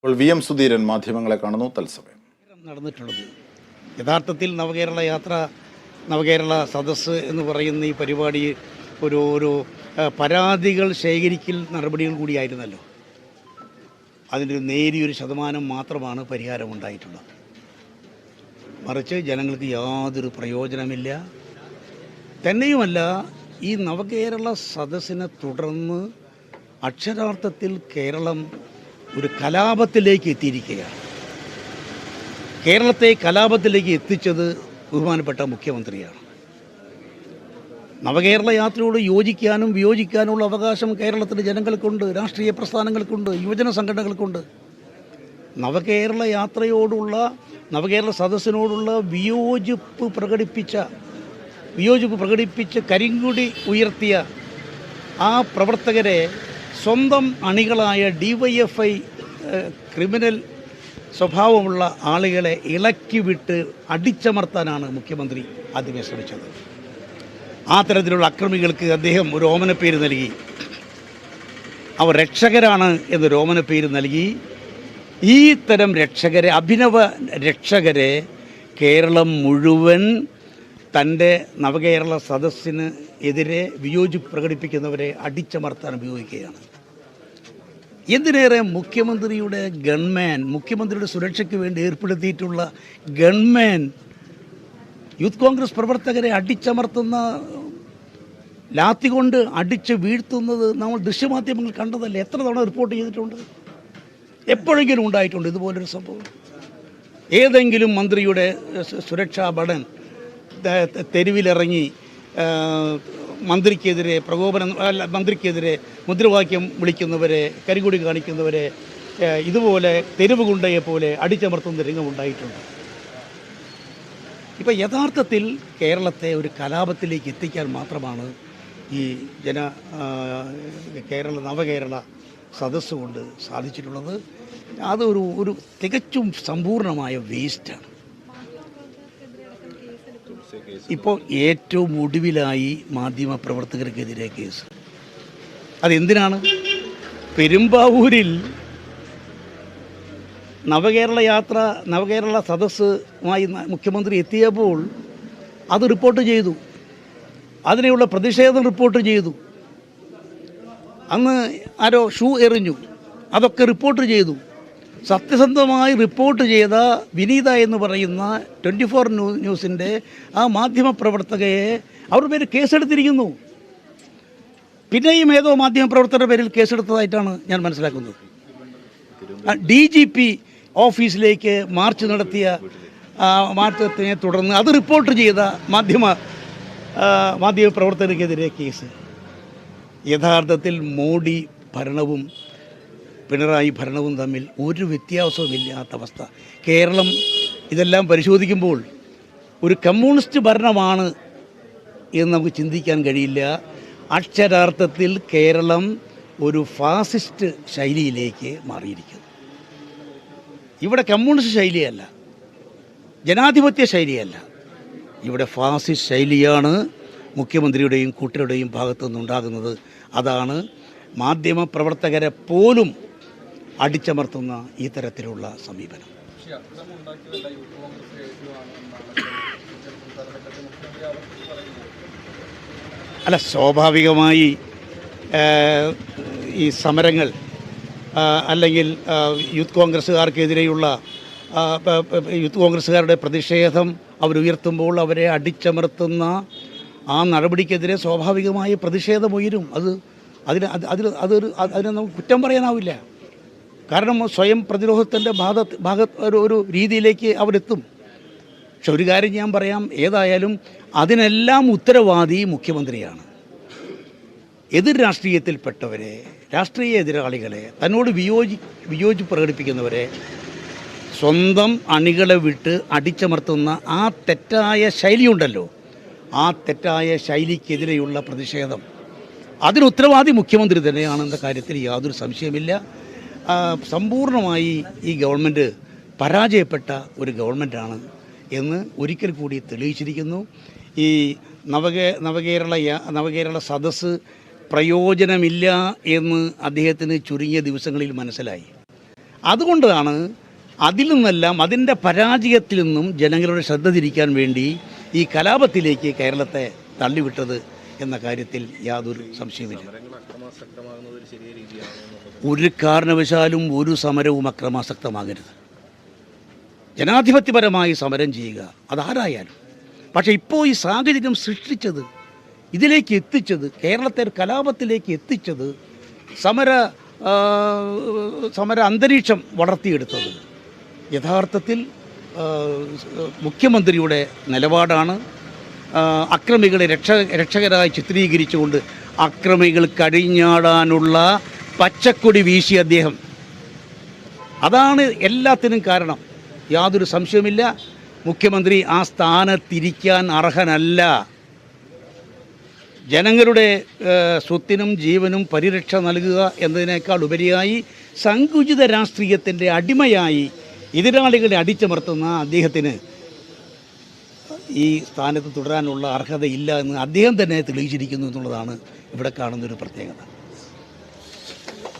ഇപ്പോൾ V M Sudheeran മാധ്യമങ്ങളെ കാണുന്നു തത്സമയം. നടന്നിട്ടുള്ളത് യഥാർത്ഥത്തിൽ നവകേരള സദസ്സ് എന്ന് പറയുന്ന ഈ പരിപാടി ഒരു പരാതികൾ ശേഖരിക്കൽ നടപടികൾ കൂടിയായിരുന്നല്ലോ. അതിൻ്റെ നേരിയൊരു ശതമാനം മാത്രമാണ് പരിഹാരമുണ്ടായിട്ടുള്ളത്. മറിച്ച് ജനങ്ങൾക്ക് യാതൊരു പ്രയോജനമില്ല. തന്നെയുമല്ല, ഈ നവകേരള സദസ്സിനെ തുടർന്ന് അക്ഷരാർത്ഥത്തിൽ കേരളം ഒരു കലാപത്തിലേക്ക് എത്തിയിരിക്കുകയാണ്. കേരളത്തെ കലാപത്തിലേക്ക് എത്തിച്ചത് ബഹുമാനപ്പെട്ട മുഖ്യമന്ത്രിയാണ്. നവകേരള യാത്രയോട് യോജിക്കാനും വിയോജിക്കാനുമുള്ള അവകാശം കേരളത്തിലെ ജനങ്ങൾക്കുണ്ട്, രാഷ്ട്രീയ പ്രസ്ഥാനങ്ങൾക്കുണ്ട്, യുവജന സംഘടനകൾക്കുണ്ട്. നവകേരള സദസ്സിനോടുള്ള വിയോജിപ്പ് പ്രകടിപ്പിച്ച് കരിങ്കൊടി ഉയർത്തിയ ആ പ്രവർത്തകരെ സ്വന്തം അണികളായ DYFI ക്രിമിനൽ സ്വഭാവമുള്ള ആളുകളെ ഇളക്കി വിട്ട് അടിച്ചമർത്താനാണ് മുഖ്യമന്ത്രി ആദ്യമേ ശ്രമിച്ചത്. ആ തരത്തിലുള്ള അക്രമികൾക്ക് അദ്ദേഹം ഒരു ഓമനപ്പേര് നൽകി. അവർ രക്ഷകരാണ് എന്നൊരു ഓമനപ്പേര് നൽകി. ഈ തരം അഭിനവ രക്ഷകരെ കേരളം മുഴുവൻ തൻ്റെ നവകേരള സദസ്സിന് എതിരെ വിയോജിപ്പ് പ്രകടിപ്പിക്കുന്നവരെ അടിച്ചമർത്താൻ ഉപയോഗിക്കുകയാണ്. എന്തിനേറെ മുഖ്യമന്ത്രിയുടെ സുരക്ഷയ്ക്ക് വേണ്ടി ഏർപ്പെടുത്തിയിട്ടുള്ള ഗൺമാൻ യൂത്ത് കോൺഗ്രസ് പ്രവർത്തകരെ അടിച്ചമർത്തുന്ന, ലാത്തി കൊണ്ട് അടിച്ച് വീഴ്ത്തുന്നത് നമ്മൾ ദൃശ്യമാധ്യമങ്ങൾ കണ്ടതല്ലേ. എത്ര തവണ റിപ്പോർട്ട് ചെയ്തിട്ടുണ്ട്? എപ്പോഴെങ്കിലും ഉണ്ടായിട്ടുണ്ട് ഇതുപോലൊരു സംഭവം? ഏതെങ്കിലും മന്ത്രിയുടെ സുരക്ഷാ ഭടൻ തെരുവിലിറങ്ങി മന്ത്രിക്കെതിരെ മുദ്രാവാക്യം വിളിക്കുന്നവരെ, കരിങ്കൊടി കാണിക്കുന്നവരെ ഇതുപോലെ തെരുവ് ഗുണ്ടയെ പോലെ അടിച്ചമർത്തുന്ന രംഗമുണ്ടായിട്ടുണ്ട്. ഇപ്പം യഥാർത്ഥത്തിൽ കേരളത്തെ ഒരു കലാപത്തിലേക്ക് എത്തിക്കാൻ മാത്രമാണ് ഈ നവകേരള സദസ്സ് കൊണ്ട് സാധിച്ചിട്ടുള്ളത്. അത് ഒരു തികച്ചും സമ്പൂർണമായ വേസ്റ്റാണ്. ഇപ്പോൾ ഏറ്റവും ഒടുവിലായി മാധ്യമപ്രവർത്തകർക്കെതിരെ കേസ്. അതെന്തിനാണ്? പെരുമ്പാവൂരിൽ നവകേരള സദസ്സുമായി മുഖ്യമന്ത്രി എത്തിയപ്പോൾ അത് റിപ്പോർട്ട് ചെയ്തു. അതിനെയുള്ള പ്രതിഷേധം റിപ്പോർട്ട് ചെയ്തു. അന്ന് ആരോ ഷൂ എറിഞ്ഞു, അതൊക്കെ റിപ്പോർട്ട് ചെയ്തു. സത്യസന്ധമായി റിപ്പോർട്ട് ചെയ്ത വിനീത എന്ന് പറയുന്ന 24 ന്യൂസിൻ്റെ ആ മാധ്യമപ്രവർത്തകയെ അവരുടെ പേര് കേസെടുത്തിരിക്കുന്നു. പിന്നെയും ഏതോ മാധ്യമപ്രവർത്തകരുടെ പേരിൽ കേസെടുത്തതായിട്ടാണ് ഞാൻ മനസ്സിലാക്കുന്നത്. DGP ഓഫീസിലേക്ക് മാർച്ച് നടത്തിയ മാറ്റത്തിനെ തുടർന്ന് അത് റിപ്പോർട്ട് ചെയ്ത മാധ്യമപ്രവർത്തകർക്കെതിരെ കേസ്. യഥാർത്ഥത്തിൽ മോഡി ഭരണവും പിണറായി ഭരണവും തമ്മിൽ ഒരു വ്യത്യാസവുമില്ലാത്ത അവസ്ഥ. കേരളം ഇതെല്ലാം പരിശോധിക്കുമ്പോൾ ഒരു കമ്മ്യൂണിസ്റ്റ് ഭരണമാണ് എന്ന് നമുക്ക് ചിന്തിക്കാൻ കഴിയില്ല. അക്ഷരാർത്ഥത്തിൽ കേരളം ഒരു ഫാസിസ്റ്റ് ശൈലിയിലേക്ക് മാറിയിരിക്കുന്നു. ഇവിടെ കമ്മ്യൂണിസ്റ്റ് ശൈലിയല്ല, ജനാധിപത്യ ശൈലിയല്ല, ഇവിടെ ഫാസിസ്റ്റ് ശൈലിയാണ് മുഖ്യമന്ത്രിയുടെയും കൂട്ടരുടെയും ഭാഗത്തു നിന്നുണ്ടാകുന്നത്. അതാണ് മാധ്യമപ്രവർത്തകരെ പോലും അടിച്ചമർത്തുന്ന ഈ തരത്തിലുള്ള സമീപനം. അല്ല, സ്വാഭാവികമായി ഈ സമരങ്ങൾ അല്ലെങ്കിൽ യൂത്ത് കോൺഗ്രസ്സുകാരുടെ പ്രതിഷേധം അവരുയർത്തുമ്പോൾ അവരെ അടിച്ചമർത്തുന്ന ആ നടപടിക്കെതിരെ സ്വാഭാവികമായി പ്രതിഷേധമുയരും. അതിനെ നമുക്ക് കുറ്റം പറയാനാവില്ല. കാരണം സ്വയം പ്രതിരോധത്തിൻ്റെ ഒരു രീതിയിലേക്ക് അവരെത്തും. പക്ഷെ ഒരു കാര്യം ഞാൻ പറയാം, ഏതായാലും അതിനെല്ലാം ഉത്തരവാദി മുഖ്യമന്ത്രിയാണ്. എതിർ രാഷ്ട്രീയത്തിൽപ്പെട്ടവരെ, രാഷ്ട്രീയ എതിരാളികളെ, തന്നോട് വിയോജിപ്പ് പ്രകടിപ്പിക്കുന്നവരെ സ്വന്തം അണികളെ വിട്ട് അടിച്ചമർത്തുന്ന ആ തെറ്റായ ശൈലിയുണ്ടല്ലോ, ആ തെറ്റായ ശൈലിക്കെതിരെയുള്ള പ്രതിഷേധം, അതിന് ഉത്തരവാദി മുഖ്യമന്ത്രി തന്നെയാണെന്ന കാര്യത്തിൽ യാതൊരു സംശയമില്ല. സമ്പൂർണ്ണമായി ഈ ഗവൺമെൻറ് പരാജയപ്പെട്ട ഒരു ഗവൺമെൻറ്റാണ് എന്ന് ഒരിക്കൽ കൂടി തെളിയിച്ചിരിക്കുന്നു. ഈ നവകേരള സദസ്സ് പ്രയോജനമില്ല എന്ന് അദ്ദേഹത്തിന് ചുരുങ്ങിയ ദിവസങ്ങളിൽ മനസ്സിലായി. അതുകൊണ്ടാണ് അതിൽ നിന്നെല്ലാം അതിൻ്റെ പരാജയത്തിൽ നിന്നും ജനങ്ങളുടെ ശ്രദ്ധ തിരിക്കാൻ വേണ്ടി ഈ കലാപത്തിലേക്ക് കേരളത്തെ തള്ളിവിട്ടത് എന്ന കാര്യത്തിൽ യാതൊരു സംശയമില്ല. ഒരു കാരണവശാലും ഒരു സമരവും അക്രമാസക്തമാകരുത്. ജനാധിപത്യപരമായി സമരം ചെയ്യുക, അതാരായാലും. പക്ഷേ ഇപ്പോൾ ഈ സാഹചര്യം സൃഷ്ടിച്ചത്, ഇതിലേക്ക് എത്തിച്ചത്, കേരളത്തെ കലാപത്തിലേക്ക് എത്തിച്ചത് സമര അന്തരീക്ഷം വളർത്തിയെടുത്തത് യഥാർത്ഥത്തിൽ മുഖ്യമന്ത്രിയുടെ നിലപാടാണ്. അക്രമികളെ രക്ഷകരായി ചിത്രീകരിച്ചുകൊണ്ട് അക്രമികൾ കഴിഞ്ഞാടാനുള്ള പച്ചക്കൊടി വീശി അദ്ദേഹം. അതാണ് എല്ലാത്തിനും കാരണം, യാതൊരു സംശയവുമില്ല. മുഖ്യമന്ത്രി ആ സ്ഥാനത്തിരിക്കാൻ അർഹനല്ല. ജനങ്ങളുടെ സ്വത്തിനും ജീവനും പരിരക്ഷ നൽകുക എന്നതിനേക്കാൾ ഉപരിയായി സങ്കുചിത രാഷ്ട്രീയത്തിൻ്റെ അടിമയായി എതിരാളികളെ അടിച്ചമർത്തുന്ന അദ്ദേഹത്തിന് ഈ സ്ഥാനത്ത് തുടരാനുള്ള അർഹതയില്ല എന്ന് അദ്ദേഹം തന്നെ തെളിയിച്ചിരിക്കുന്നു എന്നുള്ളതാണ് ഇവിടെ കാണുന്നൊരു പ്രത്യേകത.